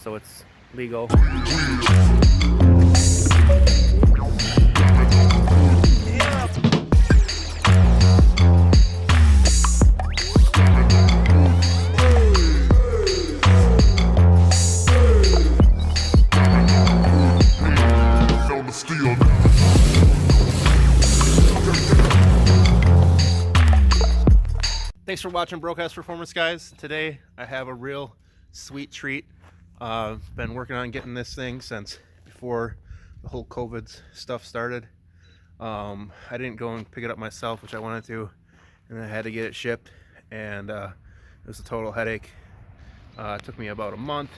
so it's legal. Thanks for watching Brokehouse Performance, guys. Today I have a real sweet treat. Been working on getting this thing since before the whole COVID stuff started. I didn't go and pick it up myself, which I wanted to, and I had to get it shipped, and it was a total headache. It took me about a month,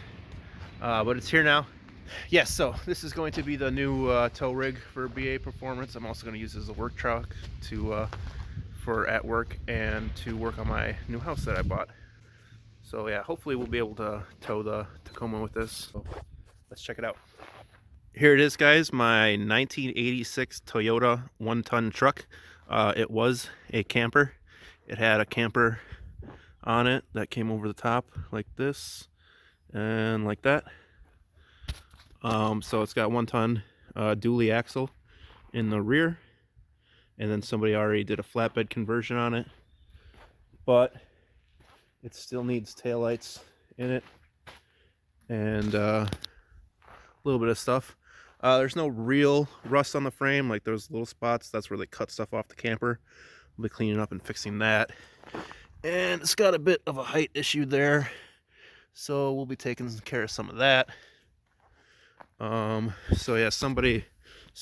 but it's here now. Yes, so this is going to be the new tow rig for BA Performance. I'm also going to use it as a work truck for at work and to work on my new house that I bought. So yeah, hopefully we'll be able to tow the Tacoma with this. So let's check it out. Here it is, guys, my 1986 Toyota 1-ton truck. It was a camper. It had a camper on it that came over the top like this and like that. So it's got 1-ton dually axle in the rear, and then somebody already did a flatbed conversion on it, but it still needs taillights in it and a little bit of stuff. There's no real rust on the frame, like those little spots. That's where they cut stuff off the camper. We'll be cleaning up and fixing that. And it's got a bit of a height issue there, so we'll be taking care of some of that. So yeah, so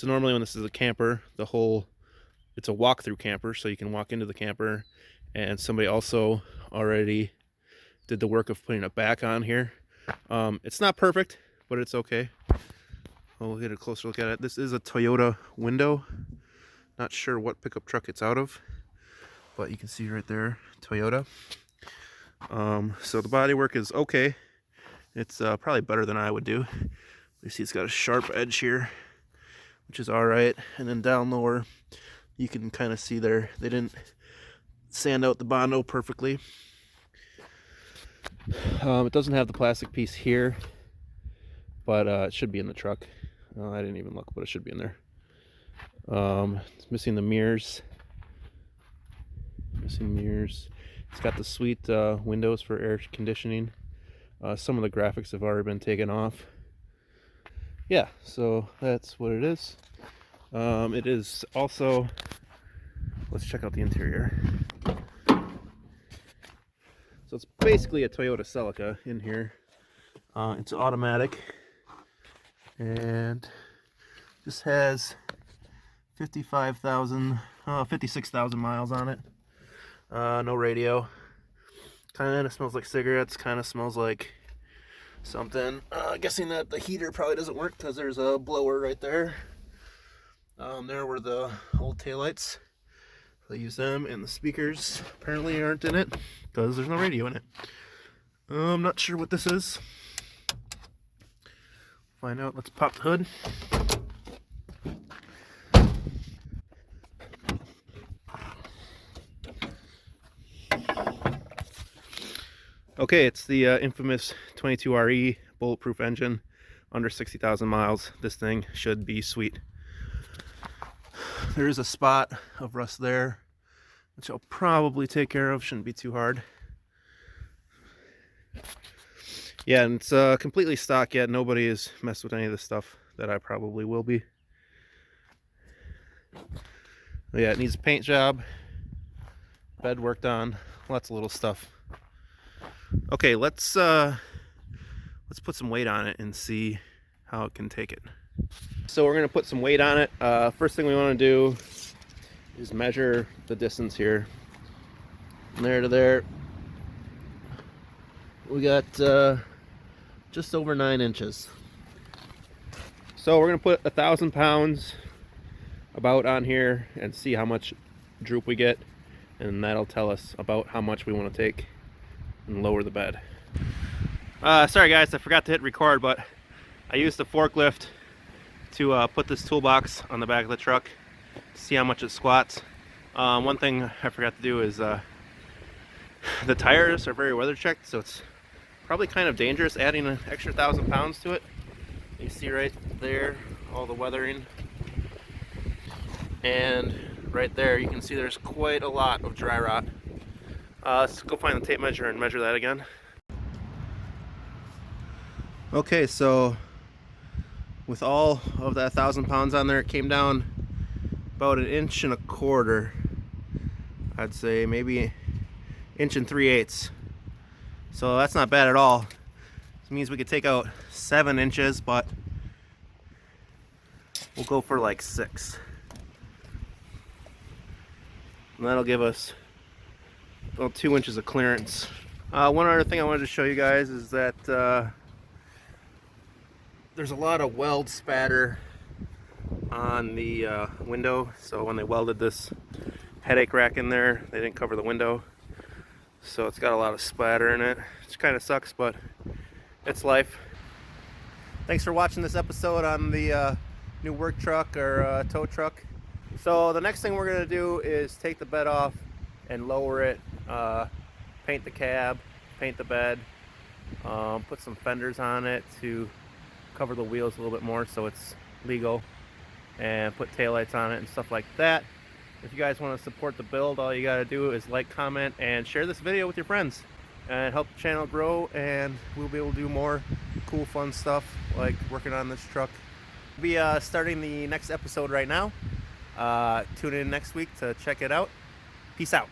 normally when this is a camper, it's a walk-through camper, so you can walk into the camper, and somebody also already did the work of putting it back on here. It's not perfect, but it's okay. We'll get a closer look at it. This is a Toyota window. Not sure what pickup truck it's out of, but you can see right there, Toyota. So the bodywork is okay. It's probably better than I would do. You see it's got a sharp edge here, which is all right. And then down lower, you can kind of see there, they didn't sand out the Bondo perfectly. It doesn't have the plastic piece here, but it should be in the truck. I didn't even look, but it should be in there. It's missing the mirrors. Missing mirrors. It's got the sweet windows for air conditioning. Some of the graphics have already been taken off. Yeah, so that's what it is. It is also, let's check out the interior. So it's basically a Toyota Celica in here. It's automatic, and this has 56,000 miles on it. No radio. Kind of smells like cigarettes, kind of smells like something. Guessing that the heater probably doesn't work because there's a blower right there. There were the old taillights. They use them, and the speakers apparently aren't in it because there's no radio in it. I'm not sure what this is. Find out. Let's pop the hood. Okay, it's the infamous 22RE bulletproof engine, under 60,000 miles. This thing should be sweet. There is a spot of rust there, which I'll probably take care of. Shouldn't be too hard. Yeah, and it's completely stock yet. Nobody has messed with any of this stuff that I probably will be. But yeah, it needs a paint job, bed worked on, lots of little stuff. Okay, let's put some weight on it and see how it can take it. So we're gonna put some weight on it. First thing we want to do is measure the distance here. From there to there, we got just over 9 inches. So we're gonna put 1,000 pounds about on here and see how much droop we get, and that'll tell us about how much we want to take and lower the bed. Sorry guys, I forgot to hit record, but I used the forklift to put this toolbox on the back of the truck to see how much it squats. One thing I forgot to do is the tires are very weather checked, so it's probably kind of dangerous adding an extra 1,000 pounds to it. You see right there all the weathering, and right there you can see there's quite a lot of dry rot. Let's go find the tape measure and measure that again. Okay, so with all of that 1,000 pounds on there, it came down about 1.25 inches. I'd say maybe 1 3/8 inches. So that's not bad at all. This means we could take out 7 inches, but we'll go for like 6. And that'll give us about 2 inches of clearance. One other thing I wanted to show you guys is that there's a lot of weld spatter on the window. So when they welded this headache rack in there, they didn't cover the window. So it's got a lot of splatter in it, which kind of sucks, but it's life. Thanks for watching this episode on the new work truck or tow truck. So the next thing we're going to do is take the bed off and lower it, paint the cab, paint the bed, put some fenders on it to cover the wheels a little bit more so it's legal, and put taillights on it and stuff like that. If you guys want to support the build, all you got to do is like, comment, and share this video with your friends and help the channel grow, and we'll be able to do more cool fun stuff like working on this truck. We'll be starting the next episode right now. Tune in next week to check it out. Peace out.